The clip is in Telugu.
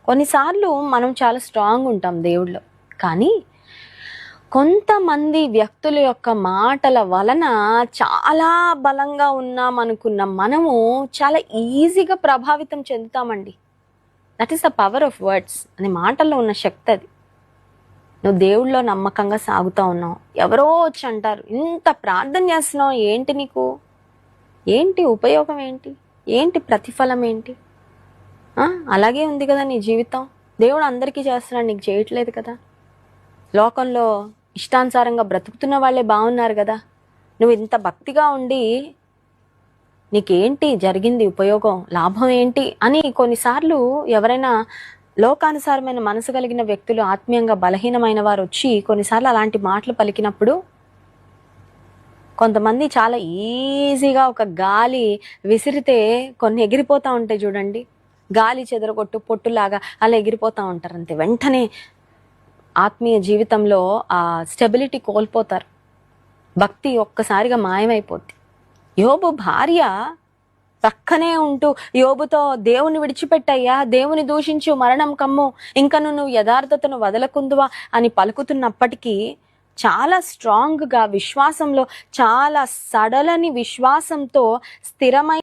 కొన్నిసార్లు మనం చాలా స్ట్రాంగ్ ఉంటాం దేవుళ్ళు, కానీ కొంతమంది వ్యక్తుల యొక్క మాటల వలన చాలా బలంగా ఉన్నాం అనుకున్న మనము చాలా ఈజీగా ప్రభావితం చెందుతామండి. That is the power of words. అని మాటల్లో ఉన్న శక్తి అది. నువ్వు దేవుళ్ళో నమ్మకంగా సాగుతూ ఉన్నావు, ఎవరో వచ్చి అంటారు, ఇంత ప్రార్థన చేస్తున్నావు, ఏంటి నీకు, ఏంటి ఉపయోగం, ఏంటి ప్రతిఫలం ఏంటి? అలాగే ఉంది కదా నీ జీవితం. దేవుడు అందరికీ చేస్తున్నాడు, నీకు చేయట్లేదు కదా. లోకంలో ఇష్టానుసారంగా బ్రతుకుతున్న వాళ్ళే బాగున్నారు కదా. నువ్వు ఇంత భక్తిగా ఉండి నీకేంటి జరిగింది, ఉపయోగం, లాభం ఏంటి అని కొన్నిసార్లు ఎవరైనా లోకానుసారమైన మనసు కలిగిన వ్యక్తులు, ఆత్మీయంగా బలహీనమైన వారు వచ్చి కొన్నిసార్లు అలాంటి మాటలు పలికినప్పుడు కొంతమంది చాలా ఈజీగా ఒక గాలి విసిరితే కొన్ని ఎగిరిపోతూ ఉంటాయి చూడండి, గాలి చెదరగొట్టు పొట్టులాగా అలా ఎగిరిపోతూ ఉంటారు. అంతే, వెంటనే ఆత్మీయ జీవితంలో ఆ స్టెబిలిటీ కోల్పోతారు, భక్తి ఒక్కసారిగా మాయమైపోద్ది. యోబు భార్య పక్కనే ఉంటూ యోబుతో, దేవుని విడిచిపెట్టయ్యా, దేవుని దూషించు, మరణం కమ్ము, ఇంకను నువ్వు యథార్థతను వదలకుందువా అని పలుకుతున్నప్పటికీ చాలా స్ట్రాంగ్గా విశ్వాసంలో, చాలా సడలని విశ్వాసంతో స్థిరమైన